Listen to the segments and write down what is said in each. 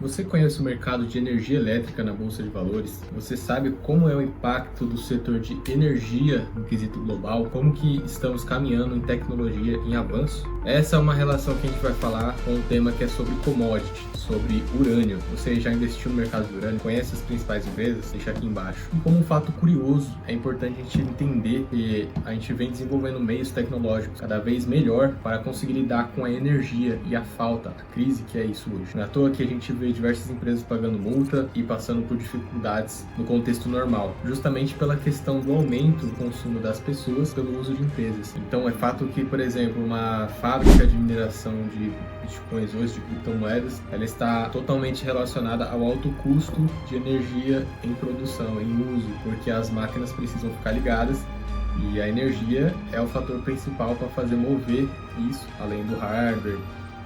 Você conhece o mercado de energia elétrica na Bolsa de Valores? Você sabe como é o impacto do setor de energia no quesito global? Como que estamos caminhando em tecnologia em avanço? Essa é uma relação que a gente vai falar com um tema que é sobre commodity, sobre urânio. Você já investiu no mercado de urânio? Conhece as principais empresas? Deixa aqui embaixo. E como um fato curioso, é importante a gente entender que a gente vem desenvolvendo meios tecnológicos cada vez melhor para conseguir lidar com a energia e a falta, a crise que é isso hoje. Não é à toa que a gente vê diversas empresas pagando multa e passando por dificuldades no contexto normal, justamente pela questão do aumento do consumo das pessoas pelo uso de empresas. Então é fato que, por exemplo, uma fábrica de mineração de bitcoins hoje, de criptomoedas, ela está totalmente relacionada ao alto custo de energia em produção, em uso, porque as máquinas precisam ficar ligadas e a energia é o fator principal para fazer mover isso, além do hardware,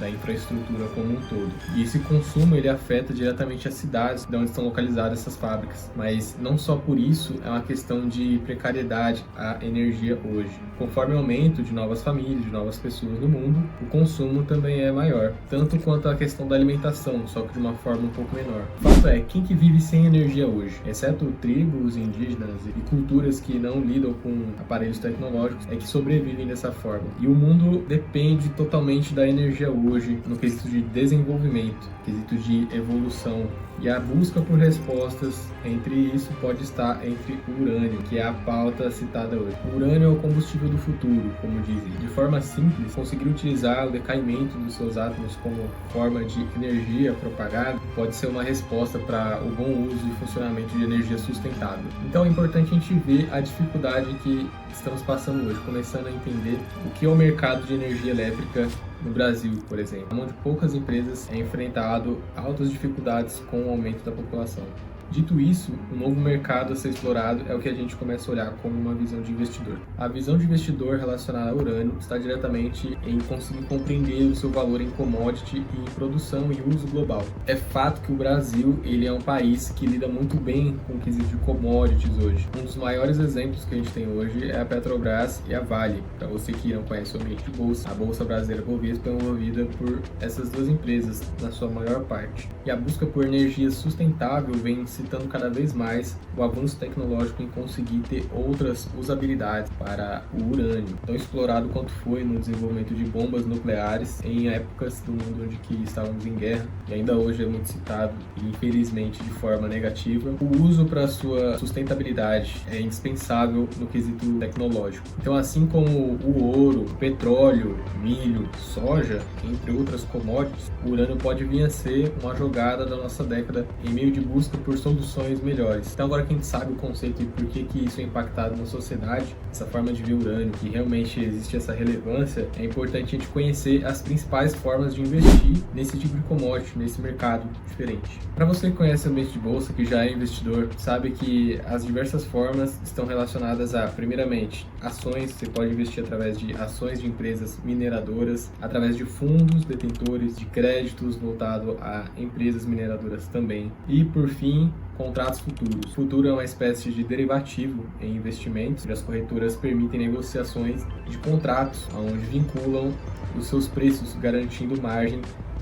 da infraestrutura como um todo. E esse consumo ele afeta diretamente as cidades de onde estão localizadas essas fábricas. Mas não só por isso, é uma questão de precariedade a energia hoje. Conforme o aumento de novas famílias, de novas pessoas no mundo, o consumo também é maior, tanto quanto a questão da alimentação, só que de uma forma um pouco menor. O fato é, quem que vive sem energia hoje? Exceto tribos indígenas e culturas que não lidam com aparelhos tecnológicos, é que sobrevivem dessa forma. E o mundo depende totalmente da energia hoje, no quesito de desenvolvimento, quesito de evolução, e a busca por respostas entre isso pode estar entre o urânio, que é a pauta citada hoje. O urânio é o combustível do futuro, como dizem. De forma simples, conseguir utilizar o decaimento dos seus átomos como forma de energia propagada pode ser uma resposta para o bom uso e funcionamento de energia sustentável. Então é importante a gente ver a dificuldade que estamos passando hoje, começando a entender o que é o mercado de energia elétrica no Brasil, por exemplo, onde poucas empresas têm enfrentado altas dificuldades com o aumento da população. Dito isso, o novo mercado a ser explorado é o que a gente começa a olhar como uma visão de investidor. A visão de investidor relacionada ao urânio está diretamente em conseguir compreender o seu valor em commodity e em produção e uso global. É fato que o Brasil ele é um país que lida muito bem com o quesito de commodities hoje. Um dos maiores exemplos que a gente tem hoje é a Petrobras e a Vale. Para você que não conhece o ambiente de bolsa, a Bolsa Brasileira Bovespa é movida por essas duas empresas na sua maior parte. E a busca por energia sustentável vem citando cada vez mais o avanço tecnológico em conseguir ter outras usabilidades para o urânio, tão explorado quanto foi no desenvolvimento de bombas nucleares em épocas do mundo onde que estávamos em guerra, e ainda hoje é muito citado, e infelizmente de forma negativa. O uso para sua sustentabilidade é indispensável no quesito tecnológico. Então, assim como o ouro, o petróleo, milho, soja, entre outras commodities, o urânio pode vir a ser uma jogada da nossa década em meio de busca por soluções melhores. Então agora que a gente sabe o conceito e por que isso é impactado na sociedade, essa forma de ver o urânio, que realmente existe essa relevância, é importante a gente conhecer as principais formas de investir nesse tipo de commodity, nesse mercado diferente. Para você que conhece o ambiente de bolsa, que já é investidor, sabe que as diversas formas estão relacionadas a, primeiramente, ações. Você pode investir através de ações de empresas mineradoras, através de fundos detentores de créditos voltado a empresas mineradoras também. E, por fim, contratos futuros. Futuro é uma espécie de derivativo em investimentos, onde as corretoras permitem negociações de contratos, onde vinculam os seus preços, garantindo margem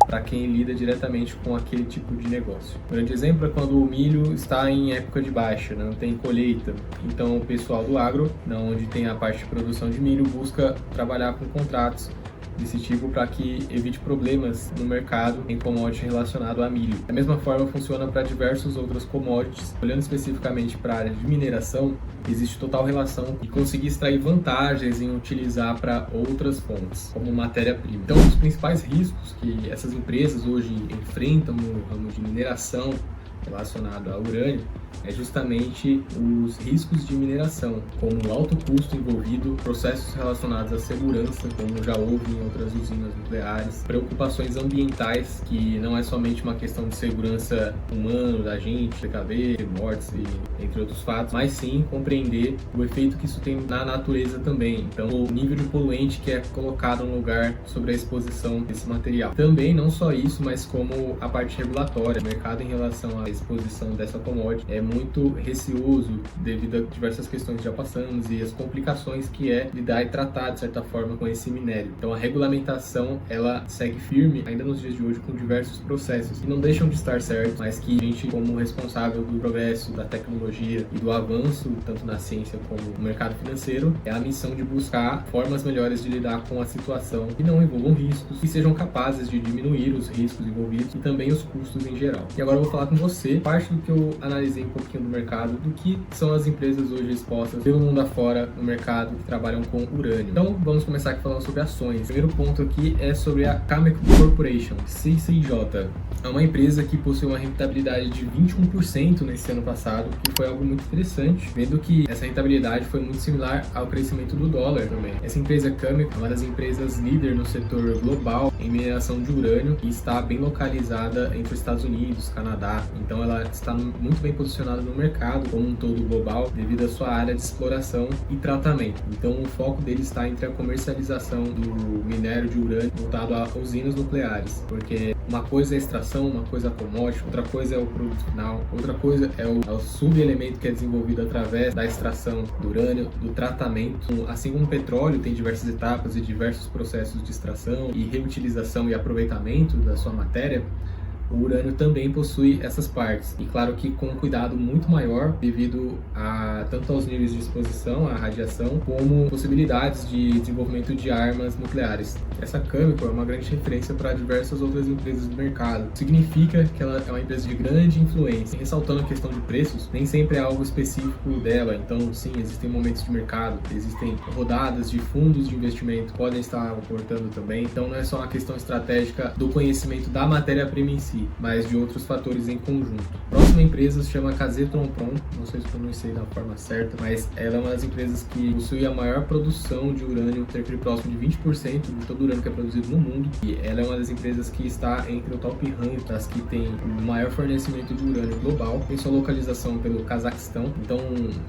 para quem lida diretamente com aquele tipo de negócio. Um grande exemplo é quando o milho está em época de baixa, não tem colheita. Então o pessoal do agro, onde tem a parte de produção de milho, busca trabalhar com contratos desse tipo para que evite problemas no mercado em commodity relacionado a milho. Da mesma forma funciona para diversos outros commodities. Olhando especificamente para a área de mineração, existe total relação e conseguir extrair vantagens em utilizar para outras fontes, como matéria-prima. Então, os principais riscos que essas empresas hoje enfrentam no ramo de mineração relacionado ao urânio é justamente os riscos de mineração, como o alto custo envolvido, processos relacionados à segurança, como já houve em outras usinas nucleares, preocupações ambientais, que não é somente uma questão de segurança humana, da gente, PKB, mortes e entre outros fatos, mas sim compreender o efeito que isso tem na natureza também. Então, o nível de poluente que é colocado no lugar sobre a exposição desse material. Também, não só isso, mas como a parte regulatória, o mercado em relação a exposição dessa commodity é muito receoso devido a diversas questões que já passamos e as complicações que é lidar e tratar, de certa forma, com esse minério. Então, a regulamentação, ela segue firme, ainda nos dias de hoje, com diversos processos que não deixam de estar certos, mas que a gente, como responsável do progresso, da tecnologia e do avanço, tanto na ciência como no mercado financeiro, é a missão de buscar formas melhores de lidar com a situação que não envolvam riscos, que sejam capazes de diminuir os riscos envolvidos e também os custos em geral. E agora eu vou falar com você, parte do que eu analisei um pouquinho do mercado, do que são as empresas hoje expostas pelo mundo afora no mercado que trabalham com urânio. Então, vamos começar aqui falando sobre ações. O primeiro ponto aqui é sobre a Cameco Corporation, CCJ. É uma empresa que possui uma rentabilidade de 21% nesse ano passado, que foi algo muito interessante, vendo que essa rentabilidade foi muito similar ao crescimento do dólar também. Essa empresa Cameco é uma das empresas líder no setor global em mineração de urânio e está bem localizada entre os Estados Unidos, Canadá. Então ela está muito bem posicionada no mercado como um todo global devido à sua área de exploração e tratamento. Então o foco dele está entre a comercialização do minério de urânio voltado a usinas nucleares, porque uma coisa é a extração, uma coisa é a commodity, outra coisa é o produto final, outra coisa é o subelemento que é desenvolvido através da extração do urânio, do tratamento. Assim como o petróleo tem diversas etapas e diversos processos de extração e reutilização e aproveitamento da sua matéria, o urânio também possui essas partes, e claro que com um cuidado muito maior devido a tanto aos níveis de exposição à radiação como possibilidades de desenvolvimento de armas nucleares. Essa Cameco é uma grande referência para diversas outras empresas do mercado. Significa que ela é uma empresa de grande influência. Ressaltando a questão de preços, nem sempre é algo específico dela, então sim, existem momentos de mercado, existem rodadas de fundos de investimento que podem estar aportando também, então não é só uma questão estratégica do conhecimento da matéria-prima em si, mas de outros fatores em conjunto. A próxima empresa se chama Kazatomprom, não sei se pronunciei da forma certa, mas ela é uma das empresas que possui a maior produção de urânio, cerca de próximo de 20% de todo o urânio que é produzido no mundo, e ela é uma das empresas que está entre o top rank das que tem o maior fornecimento de urânio global, tem sua localização pelo Cazaquistão. Então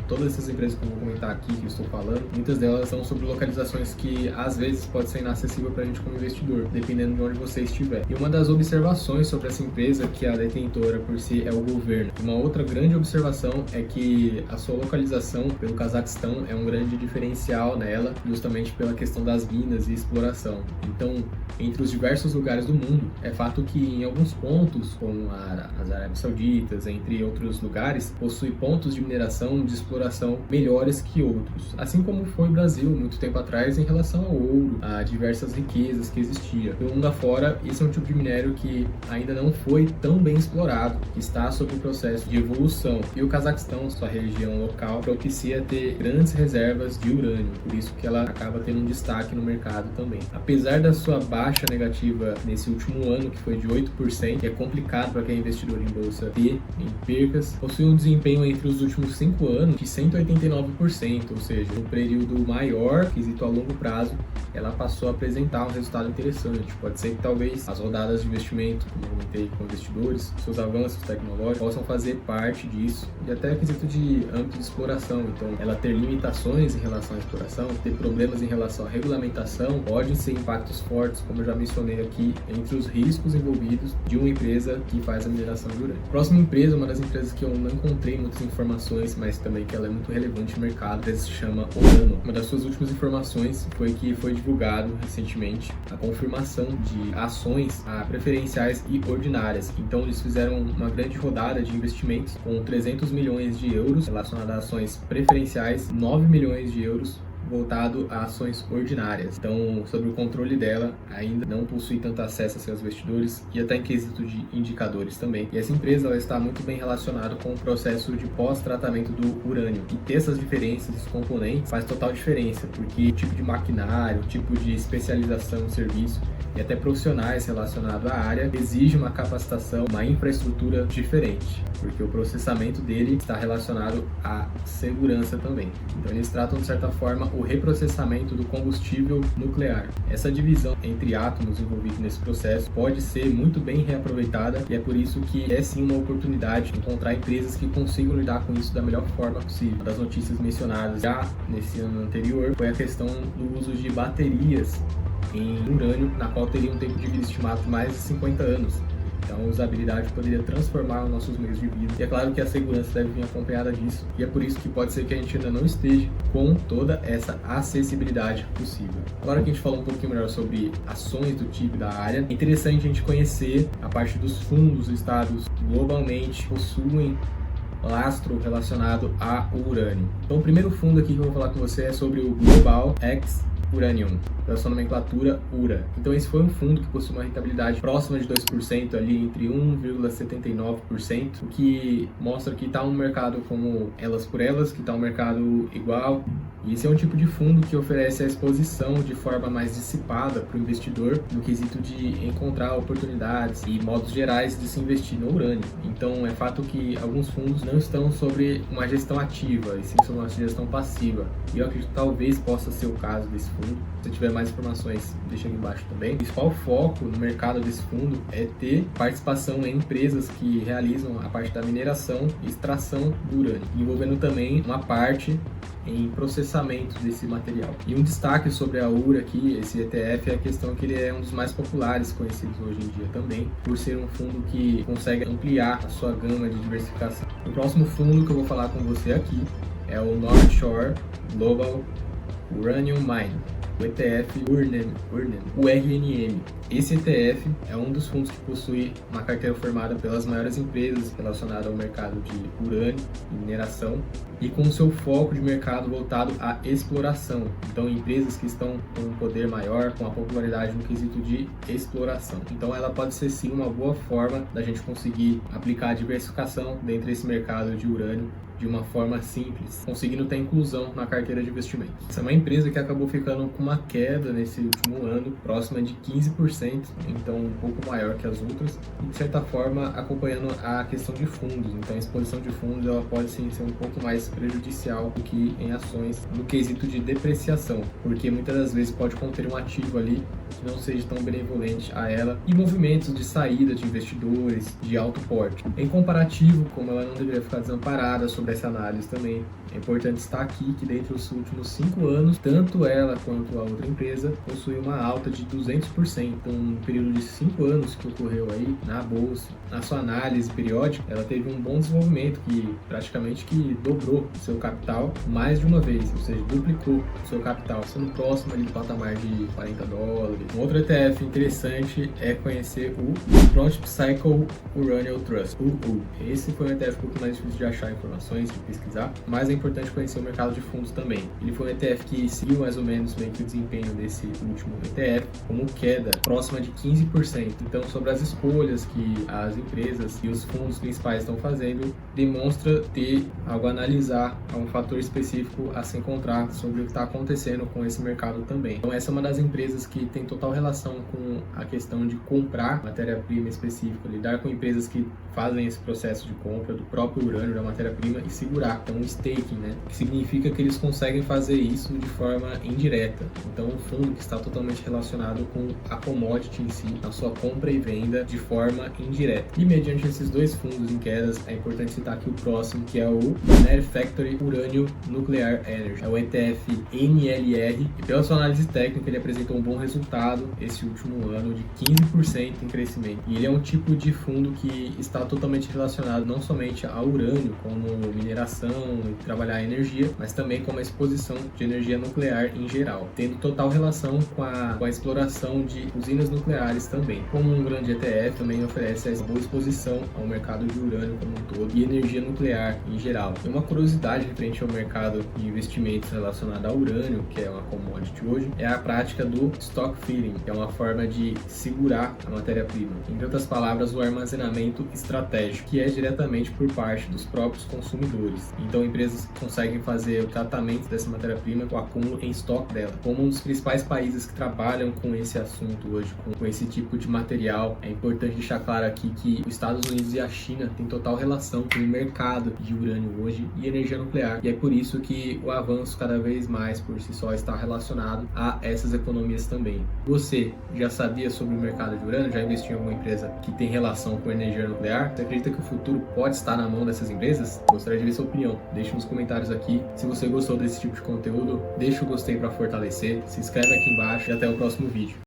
todas essas empresas que eu vou comentar aqui, que eu estou falando, muitas delas são sobre localizações que às vezes pode ser inacessível para a gente como investidor, dependendo de onde você estiver. E uma das observações sobre essa empresa, que a detentora por si é o governo. Uma outra grande observação é que a sua localização pelo Cazaquistão é um grande diferencial nela, justamente pela questão das minas e exploração. Então, entre os diversos lugares do mundo, é fato que em alguns pontos, como as Arábias Sauditas, entre outros lugares, possui pontos de mineração, de exploração melhores que outros. Assim como foi o Brasil muito tempo atrás em relação ao ouro, a diversas riquezas que existia. Pelo mundo afora, esse é um tipo de minério que ainda não foi tão bem explorado, que está sob o processo de evolução. E o Cazaquistão, sua região local, propicia ter grandes reservas de urânio, por isso que ela acaba tendo um destaque no mercado também. Apesar da sua baixa negativa nesse último ano, que foi de 8%, que é complicado para quem é investidor em bolsa ter em percas, possui um desempenho entre os últimos 5 anos de 189%, ou seja, um período maior, quesito a longo prazo, ela passou a apresentar um resultado interessante. Pode ser que talvez as rodadas de investimento, como eu comentei com investidores, seus avanços tecnológicos possam fazer parte disso, e até quesito de âmbito de exploração. Então, ela ter limitações em relação à exploração, ter problemas em relação à regulamentação, podem ser impactos fortes, como eu já mencionei aqui, entre os riscos envolvidos de uma empresa que faz a mineração de urânio. Próxima empresa, uma das empresas que eu não encontrei muitas informações, mas também que ela é muito relevante no mercado, se chama Orano. Uma das suas últimas informações foi que foi divulgado recentemente a confirmação de ações preferenciais e ordinárias. Então eles fizeram uma grande rodada de investimentos com 300 milhões de euros relacionadas a ações preferenciais, 9 milhões de euros voltado a ações ordinárias. Então, sobre o controle dela, ainda não possui tanto acesso a seus investidores e até em quesito de indicadores também. E essa empresa ela está muito bem relacionada com o processo de pós-tratamento do urânio. E ter essas diferenças, esses componentes, faz total diferença, porque o tipo de maquinário, o tipo de especialização no serviço e até profissionais relacionados à área exige uma capacitação, uma infraestrutura diferente, porque o processamento dele está relacionado à segurança também. Então eles tratam de certa forma o reprocessamento do combustível nuclear. Essa divisão entre átomos envolvidos nesse processo pode ser muito bem reaproveitada, e é por isso que é sim uma oportunidade de encontrar empresas que consigam lidar com isso da melhor forma possível. Uma das notícias mencionadas já nesse ano anterior foi a questão do uso de baterias em urânio, na qual teria um tempo de vida estimado de mais de 50 anos. Então, a usabilidade poderia transformar os nossos meios de vida. E é claro que a segurança deve vir acompanhada disso. E é por isso que pode ser que a gente ainda não esteja com toda essa acessibilidade possível. Agora que a gente falou um pouquinho melhor sobre ações do TIB da área, é interessante a gente conhecer a parte dos fundos listados que globalmente possuem lastro relacionado a urânio. Então, o primeiro fundo aqui que eu vou falar com você é sobre o Global X Uranium, pela sua nomenclatura URA. Então esse foi um fundo que possui uma rentabilidade próxima de 2%, ali entre 1,79%, o que mostra que está um mercado como elas por elas, que está um mercado igual. E esse é um tipo de fundo que oferece a exposição de forma mais dissipada para o investidor no quesito de encontrar oportunidades e modos gerais de se investir no urânio. Então é fato que alguns fundos não estão sobre uma gestão ativa, e sim sobre uma gestão passiva. E eu acredito que talvez possa ser o caso desse fundo. Se tiver mais informações, deixa aqui embaixo também. O principal foco no mercado desse fundo é ter participação em empresas que realizam a parte da mineração e extração do urânio, envolvendo também uma parte em processamento desse material. E um destaque sobre a URA aqui, esse ETF, é a questão que ele é um dos mais populares conhecidos hoje em dia também, por ser um fundo que consegue ampliar a sua gama de diversificação. O próximo fundo que eu vou falar com você aqui é o North Shore Global Uranium Mine, o ETF URNM. Esse ETF é um dos fundos que possui uma carteira formada pelas maiores empresas relacionadas ao mercado de urânio e mineração, e com seu foco de mercado voltado à exploração. Então, empresas que estão com um poder maior, com a popularidade no quesito de exploração. Então, ela pode ser sim uma boa forma da gente conseguir aplicar a diversificação dentro desse mercado de urânio de uma forma simples, conseguindo ter inclusão na carteira de investimentos. Essa é uma empresa que acabou ficando com uma queda nesse último ano, próxima de 15%, então um pouco maior que as outras, e de certa forma acompanhando a questão de fundos. Então a exposição de fundos ela pode sim ser um pouco mais prejudicial do que em ações no quesito de depreciação, porque muitas das vezes pode conter um ativo ali que não seja tão benevolente a ela, e movimentos de saída de investidores de alto porte. Em comparativo, como ela não deveria ficar desamparada sobre essa análise também, é importante estar aqui que dentre os últimos 5 anos, tanto ela quanto a outra empresa possui uma alta de 200%. Então, no período de 5 anos que ocorreu aí na bolsa, na sua análise periódica, ela teve um bom desenvolvimento que praticamente que dobrou o seu capital mais de uma vez, ou seja, duplicou o seu capital, sendo próximo ali do patamar de $40. Um outro ETF interessante é conhecer o Front Cycle Uranium Trust, UU. Esse foi um ETF um pouco mais difícil de achar informações, de pesquisar, mas é importante conhecer o mercado de fundos também. Ele foi um ETF que seguiu mais ou menos meio que o desempenho desse último ETF, como queda próxima de 15%. Então, sobre as escolhas que as empresas e os fundos principais estão fazendo, demonstra ter algo a analisar, um fator específico a se encontrar sobre o que está acontecendo com esse mercado também. Então, essa é uma das empresas que tem total relação com a questão de comprar matéria-prima específica, lidar com empresas que fazem esse processo de compra do próprio urânio, da matéria-prima, e segurar. Então, o staking, né? Que significa que eles conseguem fazer isso de forma indireta. Então, um fundo que está totalmente relacionado com a commodity em si, a sua compra e venda de forma indireta. E mediante esses dois fundos em quedas, é importante citar aqui o próximo, que é o Banner Factory Uranium Nuclear Energy. É o ETF NLR, e pela sua análise técnica, ele apresentou um bom resultado esse último ano de 15% em crescimento. E ele é um tipo de fundo que está totalmente relacionado não somente ao urânio, como mineração e trabalhar a energia, mas também com a exposição de energia nuclear em geral, tendo total relação com a exploração de usinas nucleares também. Como um grande ETF, também oferece essa boa exposição ao mercado de urânio como um todo e energia nuclear em geral. E uma curiosidade referente ao mercado de investimentos relacionado ao urânio, que é uma commodity hoje, é a prática do stock filling, que é uma forma de segurar a matéria-prima. Em outras palavras, o armazenamento estratégico, que é diretamente por parte dos próprios consumidores. Então, empresas conseguem fazer o tratamento dessa matéria-prima, o acúmulo em estoque dela. Como um dos principais países que trabalham com esse assunto hoje, com esse tipo de material, é importante deixar claro aqui que os Estados Unidos e a China têm total relação com o mercado de urânio hoje e energia nuclear. E é por isso que o avanço cada vez mais por si só está relacionado a essas economias também. Você já sabia sobre o mercado de urânio? Já investiu em alguma empresa que tem relação com energia nuclear? Você acredita que o futuro pode estar na mão dessas empresas? Gostaria de ver sua opinião. Deixe nos comentários aqui. Se você gostou desse tipo de conteúdo, deixa o gostei para fortalecer, se inscreve aqui embaixo e até o próximo vídeo.